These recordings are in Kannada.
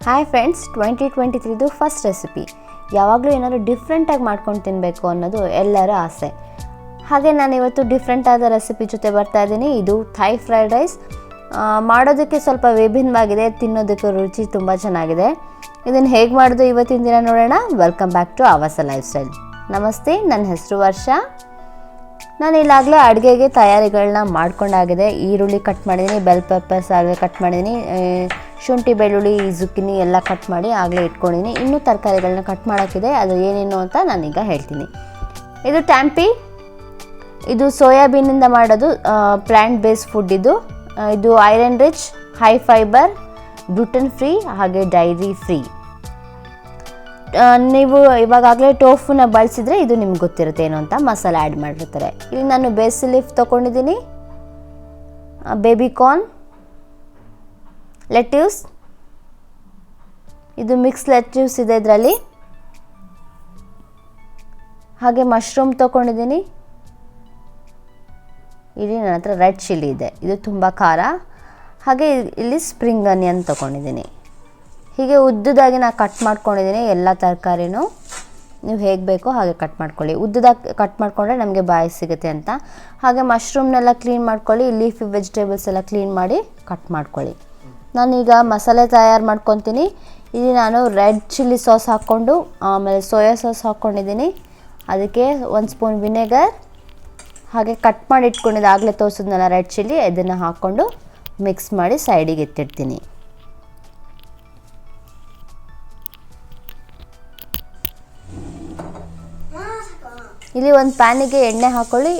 Hi friends, 2023 first recipe. ಯಾವಾಗಲೂ ಏನಾದರೂ ಡಿಫ್ರೆಂಟಾಗಿ ಮಾಡ್ಕೊಂಡು ತಿನ್ನಬೇಕು ಅನ್ನೋದು ಎಲ್ಲರ ಆಸೆ. ಹಾಗೆ ನಾನು ಇವತ್ತು ಡಿಫ್ರೆಂಟ್ ಆದ ರೆಸಿಪಿ ಜೊತೆ ಬರ್ತಾ ಇದ್ದೀನಿ. ಇದು ಥೈ ಫ್ರೈಡ್ ರೈಸ್. ಮಾಡೋದಕ್ಕೆ ಸ್ವಲ್ಪ ವಿಭಿನ್ನವಾಗಿದೆ, ತಿನ್ನೋದಕ್ಕೆ ರುಚಿ ತುಂಬ ಚೆನ್ನಾಗಿದೆ. ಇದನ್ನು ಹೇಗೆ ಮಾಡೋದು ಇವತ್ತಿನ ದಿನ ನೋಡೋಣ. ವೆಲ್ಕಮ್ ಬ್ಯಾಕ್ ಟು ಆವಾಸ ಲೈಫ್ ಸ್ಟೈಲ್. ನಮಸ್ತೆ, ನನ್ನ ಹೆಸರು ವರ್ಷ. ನಾನು ಇಲ್ಲಾಗಲೇ ಅಡುಗೆಗೆ ತಯಾರಿಗಳನ್ನ ಮಾಡ್ಕೊಂಡಾಗಿದೆ. ಈರುಳ್ಳಿ ಕಟ್ ಮಾಡಿದ್ದೀನಿ, ಬೆಲ್ ಪೆಪ್ಪರ್ಸ್ ಆಗಲೇ ಕಟ್ ಮಾಡಿದ್ದೀನಿ, ಶುಂಠಿ ಬೆಳ್ಳುಳ್ಳಿ ಜುಕ್ಕಿನಿ ಎಲ್ಲ ಕಟ್ ಮಾಡಿ ಆಗಲೇ ಇಟ್ಕೊಂಡಿದ್ದೀನಿ. ಇನ್ನೂ ತರಕಾರಿಗಳನ್ನ ಕಟ್ ಮಾಡೋಕ್ಕಿದೆ, ಅದು ಏನೇನು ಅಂತ ನಾನೀಗ ಹೇಳ್ತೀನಿ. ಇದು ಟ್ಯಾಂಪಿ, ಇದು ಸೋಯಾಬೀನಿಂದ ಮಾಡೋದು, ಪ್ಲ್ಯಾಂಟ್ ಬೇಸ್ಡ್ ಫುಡ್. ಇದು iron rich, high fibre, gluten free ಹಾಗೆ ಡೈರಿ ಫ್ರೀ. ನೀವು ಇವಾಗಲೇ ಟೋಫುನ ಬಳಸಿದರೆ ಇದು ನಿಮ್ಗೆ ಗೊತ್ತಿರುತ್ತೆ ಏನು ಅಂತ. ಮಸಾಲೆ ಆ್ಯಡ್ ಮಾಡಿರ್ತಾರೆ. ಇಲ್ಲಿ ನಾನು ಬೇಸಿಲ್ ಲೀಫ್ ತೊಗೊಂಡಿದ್ದೀನಿ, ಬೇಬಿ ಕಾರ್ನ್, ಲೆಟ್ಯೂಸ್, ಇದು ಮಿಕ್ಸ್ ಲೆಟ್ಯೂಸ್ ಇದೆ ಇದರಲ್ಲಿ. ಹಾಗೆ ಮಶ್ರೂಮ್ ತೊಗೊಂಡಿದ್ದೀನಿ. ಇಲ್ಲಿ ನನ್ನ ಹತ್ರ ರೆಡ್ ಚಿಲ್ಲಿ ಇದೆ, ಇದು ತುಂಬ ಖಾರ. ಹಾಗೆ ಇಲ್ಲಿ ಸ್ಪ್ರಿಂಗ್ ಆನಿಯನ್ ತೊಗೊಂಡಿದ್ದೀನಿ. ಹೀಗೆ ಉದ್ದದಾಗಿ ನಾನು ಕಟ್ ಮಾಡ್ಕೊಂಡಿದ್ದೀನಿ ಎಲ್ಲ ತರಕಾರಿನೂ. ನೀವು ಹೇಗೆ ಬೇಕೋ ಹಾಗೆ ಕಟ್ ಮಾಡ್ಕೊಳ್ಳಿ. ಉದ್ದದಾಗಿ ಕಟ್ ಮಾಡಿಕೊಂಡ್ರೆ ನಮಗೆ ಬಾಯಿ ಸಿಗುತ್ತೆ ಅಂತ. ಹಾಗೆ ಮಶ್ರೂಮ್ನೆಲ್ಲ ಕ್ಲೀನ್ ಮಾಡ್ಕೊಳ್ಳಿ, ಲೀಫಿ ವೆಜಿಟೇಬಲ್ಸ್ ಎಲ್ಲ ಕ್ಲೀನ್ ಮಾಡಿ ಕಟ್ ಮಾಡ್ಕೊಳ್ಳಿ. ನಾನೀಗ ಮಸಾಲೆ ತಯಾರು ಮಾಡ್ಕೊತೀನಿ. ಇಲ್ಲಿ ನಾನು ರೆಡ್ ಚಿಲ್ಲಿ ಸಾಸ್ ಹಾಕ್ಕೊಂಡು ಆಮೇಲೆ ಸೋಯಾ ಸಾಸ್ ಹಾಕ್ಕೊಂಡಿದ್ದೀನಿ. ಅದಕ್ಕೆ 1 ಸ್ಪೂನ್ ವಿನೆಗರ್, ಹಾಗೆ ಕಟ್ ಮಾಡಿ ಇಟ್ಕೊಂಡಿದ್ದು ಆಗಲೇ ತೋರಿಸಿದ್ನಲ್ಲ ರೆಡ್ ಚಿಲ್ಲಿ, ಇದನ್ನು ಹಾಕ್ಕೊಂಡು ಮಿಕ್ಸ್ ಮಾಡಿ ಸೈಡಿಗೆ ಎತ್ತಿಡ್ತೀನಿ. ಇಲ್ಲಿ ಒಂದು ಪ್ಯಾನಿಗೆ ಎಣ್ಣೆ ಹಾಕ್ಕೊಳ್ಳಿ.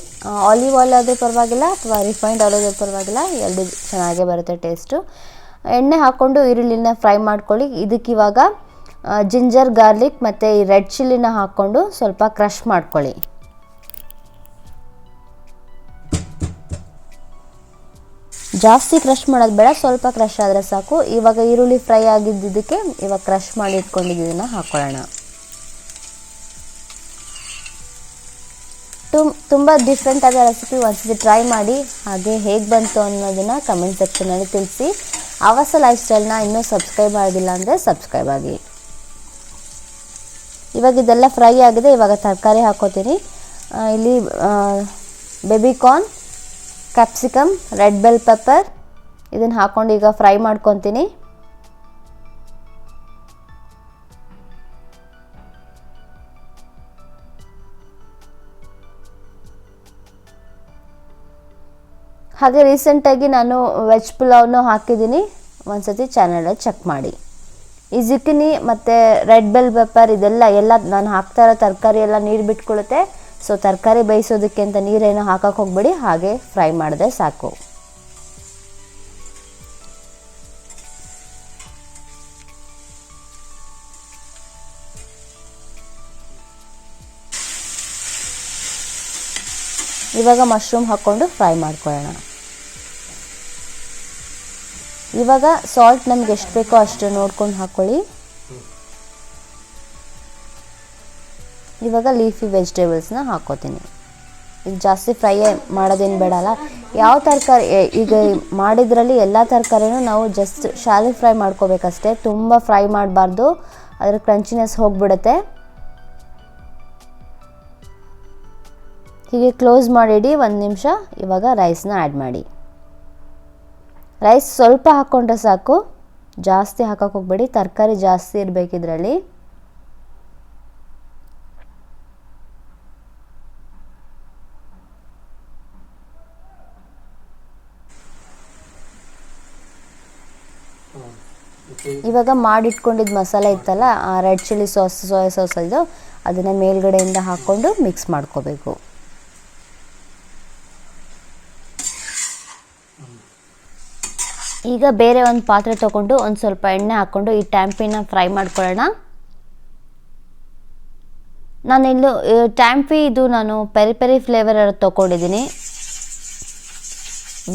ಆಲಿವ್ ಆಯಿಲ್ ಆದರೂ ಪರವಾಗಿಲ್ಲ ಅಥವಾ ರಿಫೈನ್ಡ್ ಆಯಿಲ್ ಆದರೂ ಪರವಾಗಿಲ್ಲ, ಎರಡು ಚೆನ್ನಾಗೇ ಬರುತ್ತೆ ಟೇಸ್ಟು. ಎಣ್ಣೆ ಹಾಕ್ಕೊಂಡು ಈರುಳ್ಳಿನ ಫ್ರೈ ಮಾಡ್ಕೊಳ್ಳಿ. ಇದಕ್ಕಿವಾಗ ಜಿಂಜರ್ ಗಾರ್ಲಿಕ್ ಮತ್ತು ಈ ರೆಡ್ ಚಿಲ್ಲಿನ ಹಾಕ್ಕೊಂಡು ಸ್ವಲ್ಪ ಕ್ರಷ್ ಮಾಡ್ಕೊಳ್ಳಿ. ಜಾಸ್ತಿ ಕ್ರಷ್ ಮಾಡೋದು ಬೇಡ, ಸ್ವಲ್ಪ ಕ್ರಷ್ ಆದರೆ ಸಾಕು. ಇವಾಗ ಈರುಳ್ಳಿ ಫ್ರೈ ಆಗಿದ್ದಕ್ಕೆ ಇವಾಗ ಕ್ರಷ್ ಮಾಡಿ ಇಟ್ಕೊಂಡಿದ್ದನ್ನು ಹಾಕ್ಕೊಳ್ಳೋಣ. ತುಂಬ ಡಿಫ್ರೆಂಟ್ ಆದ ರೆಸಿಪಿ, ಒಂದ್ಸತಿ ಟ್ರೈ ಮಾಡಿ. ಹಾಗೆ ಹೇಗೆ ಬಂತು ಅನ್ನೋದನ್ನು ಕಮೆಂಟ್ ಸೆಕ್ಷನಲ್ಲಿ ತಿಳಿಸಿ. ಆವಾಸ ಲೈಫ್ ಸ್ಟೈಲ್ನ ಇನ್ನೂ ಸಬ್ಸ್ಕ್ರೈಬ್ ಆಗಿಲ್ಲ ಅಂದರೆ ಸಬ್ಸ್ಕ್ರೈಬ್ ಆಗಿ. ಇವಾಗ ಇದೆಲ್ಲ ಫ್ರೈ ಆಗಿದೆ. ಇವಾಗ ತರಕಾರಿ ಹಾಕ್ಕೋತೀನಿ. ಇಲ್ಲಿ baby corn, capsicum, red bell pepper ಇದನ್ನು ಹಾಕ್ಕೊಂಡು ಈಗ ಫ್ರೈ ಮಾಡ್ಕೊತೀನಿ. ಹಾಗೆ ರೀಸೆಂಟಾಗಿ ನಾನು ವೆಜ್ ಪುಲಾವ್ನು ಹಾಕಿದ್ದೀನಿ, ಒಂದ್ಸತಿ ಚಾನಲಲ್ಲಿ ಚೆಕ್ ಮಾಡಿ. ಈ ಜುಕಿನಿ ಮತ್ತು ರೆಡ್ ಬೆಲ್ ಪೆಪ್ಪರ್ ಎಲ್ಲ ನಾನು ಹಾಕ್ತಾ ಇರೋ ತರಕಾರಿ ಎಲ್ಲ ನೀರು ಬಿಟ್ಕೊಳ್ಳುತ್ತೆ. ಸೊ ತರಕಾರಿ ಬೇಯಿಸೋದಕ್ಕೆ ಅಂತ ನೀರೇನು ಹಾಕಕ್ಕೆ ಹೋಗ್ಬೇಡಿ, ಹಾಗೆ ಫ್ರೈ ಮಾಡಿದ್ರೆ ಸಾಕು. ಇವಾಗ ಮಶ್ರೂಮ್ ಹಾಕ್ಕೊಂಡು ಫ್ರೈ ಮಾಡ್ಕೊಳ್ಳೋಣ. ಇವಾಗ ಸಾಲ್ಟ್ ನಮ್ಗೆ ಎಷ್ಟು ಬೇಕೋ ಅಷ್ಟು ನೋಡ್ಕೊಂಡು ಹಾಕ್ಕೊಳ್ಳಿ. ಇವಾಗ ಲೀಫಿ ವೆಜಿಟೇಬಲ್ಸ್ನ ಹಾಕ್ಕೋತೀನಿ. ಈಗ ಜಾಸ್ತಿ ಫ್ರೈ ಮಾಡೋದೇನು ಬೇಡಲ್ಲ. ಯಾವ ತರಕಾರಿ ಈಗ ಮಾಡಿದ್ರಲ್ಲಿ ಎಲ್ಲ ತರಕಾರಿನೂ ನಾವು ಜಸ್ಟ್ ಶಾಲೆ ಫ್ರೈ ಮಾಡ್ಕೋಬೇಕಷ್ಟೇ, ತುಂಬ ಫ್ರೈ ಮಾಡಬಾರ್ದು, ಅದ್ರ ಕ್ರಂಚಿನೆಸ್ ಹೋಗಿಬಿಡುತ್ತೆ. ಹೀಗೆ ಕ್ಲೋಸ್ ಮಾಡಿಡಿ 1 ನಿಮಿಷ. ಇವಾಗ ರೈಸ್ನ ಆ್ಯಡ್ ಮಾಡಿ. ರೈಸ್ ಸ್ವಲ್ಪ ಹಾಕ್ಕೊಂಡ್ರೆ ಸಾಕು, ಜಾಸ್ತಿ ಹಾಕಕ್ಕೆ ಹೋಗ್ಬೇಡಿ, ತರಕಾರಿ ಜಾಸ್ತಿ ಇರಬೇಕಿದ್ರಲ್ಲಿ. ಇವಾಗ ಮಾಡಿಟ್ಕೊಂಡಿದ್ದು ಮಸಾಲೆ ಇತ್ತಲ್ಲ, red chilli sauce, soya sauce, ಅದನ್ನು ಮೇಲ್ಗಡೆಯಿಂದ ಹಾಕ್ಕೊಂಡು ಮಿಕ್ಸ್ ಮಾಡ್ಕೋಬೇಕು. ಈಗ ಬೇರೆ ಒಂದು ಪಾತ್ರೆ ತೊಗೊಂಡು ಒಂದು ಸ್ವಲ್ಪ ಎಣ್ಣೆ ಹಾಕ್ಕೊಂಡು ಈ ಟ್ಯಾಂಪಿನ ಫ್ರೈ ಮಾಡ್ಕೊಳ್ಳೋಣ. ನಾನಿಲ್ಲಿ ಟ್ಯಾಂಪಿ ನಾನು ಪೆರಿ ಫ್ಲೇವರ್ ತೊಗೊಂಡಿದ್ದೀನಿ.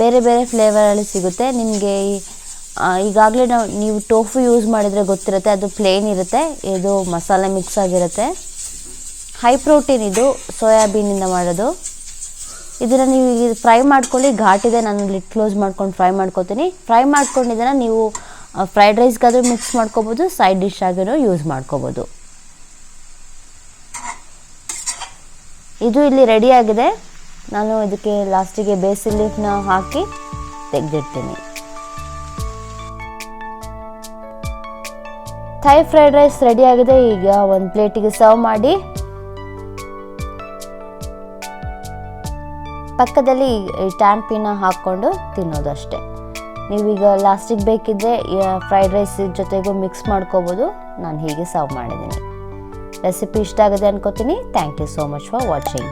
ಬೇರೆ ಬೇರೆ ಫ್ಲೇವರಲ್ಲಿ ಸಿಗುತ್ತೆ ನಿಮಗೆ. ಈಗಾಗಲೇ ನೀವು ಟೋಫು ಯೂಸ್ ಮಾಡಿದರೆ ಗೊತ್ತಿರುತ್ತೆ, ಅದು ಪ್ಲೇನ್ ಇರುತ್ತೆ, ಇದು ಮಸಾಲೆ ಮಿಕ್ಸ್ ಆಗಿರುತ್ತೆ. ಹೈ ಪ್ರೋಟೀನ್, ಇದು ಸೋಯಾಬೀನಿಂದ ಮಾಡೋದು. ಇದನ್ನು ನೀವು ಫ್ರೈ ಮಾಡ್ಕೊಳ್ಳಿ. ಘಾಟಿದೆ, ನಾನು ಲಿಡ್ ಕ್ಲೋಸ್ ಮಾಡ್ಕೊಂಡು ಫ್ರೈ ಮಾಡ್ಕೊತೀನಿ. ಫ್ರೈ ಮಾಡ್ಕೊಂಡಿದ್ದನ್ನು ನೀವು ಫ್ರೈಡ್ ರೈಸ್ಗಾದರೂ ಮಿಕ್ಸ್ ಮಾಡ್ಕೋಬೋದು, ಸೈಡ್ ಡಿಶ್ ಆಗಿನೂ ಯೂಸ್ ಮಾಡ್ಕೋಬೋದು. ಇದು ಇಲ್ಲಿ ರೆಡಿಯಾಗಿದೆ. ನಾನು ಇದಕ್ಕೆ ಲಾಸ್ಟಿಗೆ ಬೇಸಿಲ್ ಲೀಫ್ನ ಹಾಕಿ ತೆಗೆದಿಡ್ತೀನಿ. ಥೈ ಫ್ರೈಡ್ ರೈಸ್ ರೆಡಿಯಾಗಿದೆ. ಈಗ ಒಂದು ಪ್ಲೇಟಿಗೆ ಸರ್ವ್ ಮಾಡಿ ಪಕ್ಕದಲ್ಲಿ ಈ ಟ್ಯಾಂಪಿನ ಹಾಕ್ಕೊಂಡು ತಿನ್ನೋದಷ್ಟೇ. ನೀವೀಗ ಲಾಸ್ಟಿಗೆ ಬೇಕಿದ್ದರೆ ಫ್ರೈಡ್ ರೈಸ್ ಜೊತೆಗೂ ಮಿಕ್ಸ್ ಮಾಡ್ಕೋಬೋದು. ನಾನು ಹೀಗೆ ಸರ್ವ್ ಮಾಡಿದ್ದೀನಿ. ರೆಸಿಪಿ ಇಷ್ಟ ಆಗಿದೆ ಅನ್ಕೋತೀನಿ. Thank you so much for watching.